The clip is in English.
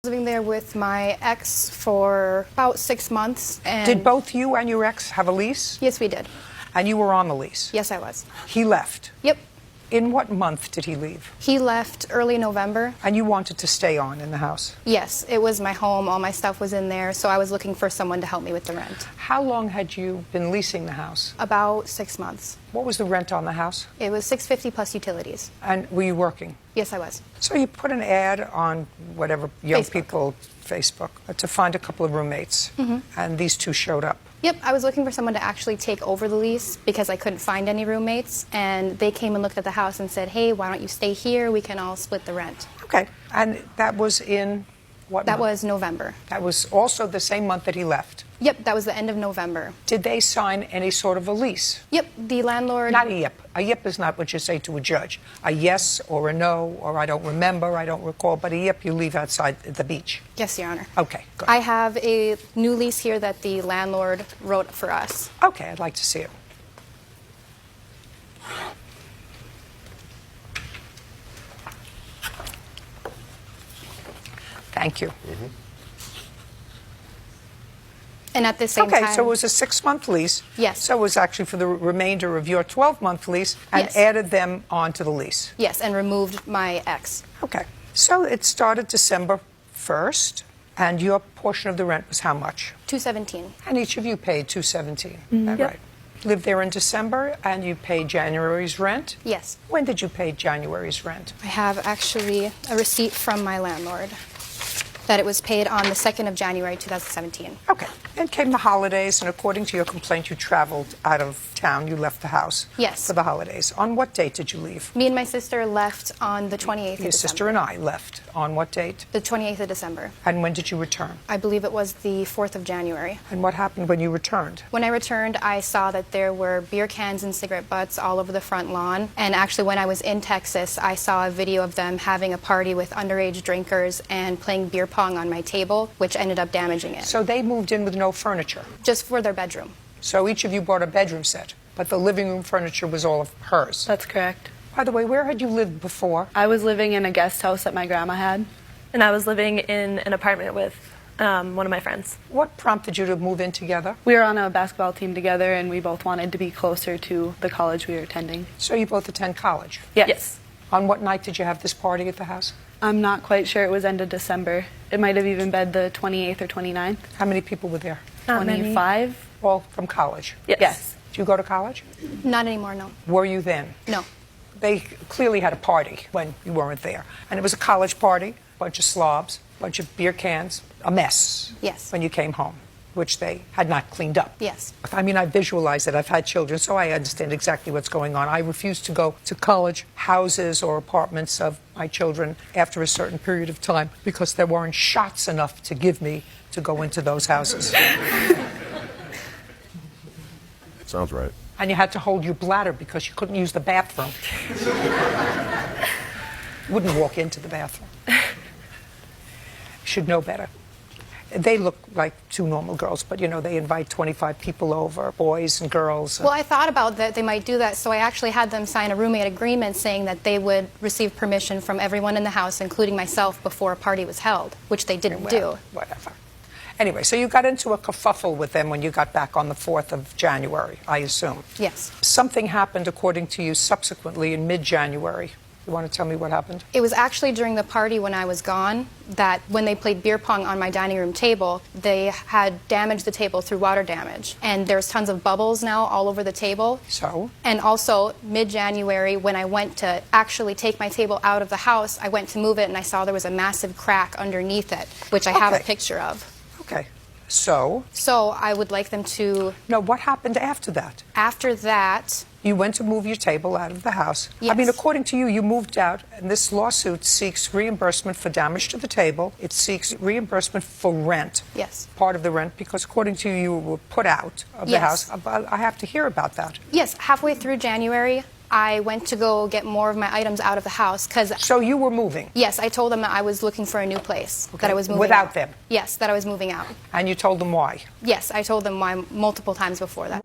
Living there with my ex for about 6 months. And Did both you and your ex have a lease? Yes, we did. And you were on the lease? Yes, I was. He left? Yep. In what month did he leave? He left early November. And you wanted to stay on in the house? Yes, it was my home. All my stuff was in there, so I was looking for someone to help me with the rent. How long had you been leasing the house? About 6 months. What was the rent on the house? It was $650 plus utilities. And were you working? Yes, I was. So you put an ad on whatever young Facebook. people, Facebook, to find a couple of roommates. And these two showed up. Yep, I was looking for someone to actually take over the lease because I couldn't find any roommates. And they came and looked at the house and said, hey, why don't you stay here? We can all split the rent. Okay. And that was in what That month? was November. That was also the same month that he left. Yep, that was the end of November. Did they sign any sort of a lease? Yep, the landlord... Not a yip. A yip is not what you say to a judge. A yes or a no or I don't remember, I don't recall. But a yip you leave outside the beach. Yes, Your Honor. Okay, good. I have a new lease here that the landlord wrote for us. Okay, I'd like to see it. Thank you. And at the same time... Okay, so it was a 6-month lease. Yes. So it was actually for the remainder of your 12-month lease and Yes. added them onto the lease. Yes, and removed my ex. Okay. So it started December 1st, and your portion of the rent was how much? $217. And each of you paid $217. Is that Yep. right? Lived there in December, and you paid January's rent? Yes. When did you pay January's rent? I have actually a receipt from my landlord that it was paid on the 2nd of January, 2017. Okay. Then came the holidays, and according to your complaint, you traveled out of town. You left the house Yes. for the holidays. On what date did you leave? Me and my sister left on the 28th of Your December. sister and I left. On what date? The 28th of December. And when did you return? I believe it was the 4th of January. And what happened when you returned? When I returned, I saw that there were beer cans and cigarette butts all over the front lawn. And actually, when I was in Texas, I saw a video of them having a party with underage drinkers and playing beer pong on my table, which ended up damaging it. So they moved in with no furniture. Just for their bedroom. So each of you bought a bedroom set, but the living room furniture was all of hers. That's correct. By the way, where had you lived before? I was living in a guest house that my grandma had. And I was living in an apartment with one of my friends. What prompted you to move in together? We were on a basketball team together, and we both wanted to be closer to the college we were attending. So you both attend college. Yes. On what night did you have this party at the house? I'm not quite sure. It was end of December. It might have even been the 28th or 29th. How many people were there? Not many. 25? All from college. Yes. Did you go to college? Not anymore, no. Were you then? No. They clearly had a party when you weren't there. And it was a college party, a bunch of slobs, a bunch of beer cans, a mess. Yes. When you came home, which they had not cleaned up. Yes. I mean, I visualize it. I've had children, so I understand exactly what's going on. I refuse to go to college houses or apartments of my children after a certain period of time because there weren't shots enough to give me to go into those houses. Sounds right. And you had to hold your bladder because you couldn't use the bathroom. You wouldn't walk into the bathroom. You should know better. They look like two normal girls, but, you know, they invite 25 people over, boys and girls. Well, I thought about that they might do that, so I actually had them sign a roommate agreement saying that they would receive permission from everyone in the house, including myself, before a party was held, which they didn't Well, do. Whatever. Anyway, so you got into a kerfuffle with them when you got back on the 4th of January, I assume. Yes. Something happened, according to you, subsequently in mid-January. You want to tell me what happened? It was actually during the party when I was gone that when they played beer pong on my dining room table, they had damaged the table through water damage. And there's tons of bubbles now all over the table. So? And also, mid-January, when I went to actually take my table out of the house, I went to move it and I saw there was a massive crack underneath it, which I have a Okay. picture of. Okay. So? So I would like them to... No, what happened after that? After that... You went to move your table out of the house. Yes. I mean, according to you, you moved out, and this lawsuit seeks reimbursement for damage to the table. It seeks reimbursement for rent. Yes. Part of the rent, because according to you, you were put out of the Yes. house. I have to hear about that. Yes, halfway through January, I went to go get more of my items out of the house because... So you were moving? Yes, I told them that I was looking for a new place, that I was moving Without out. them? Yes, that I was moving out. And you told them why? Yes, I told them why multiple times before that.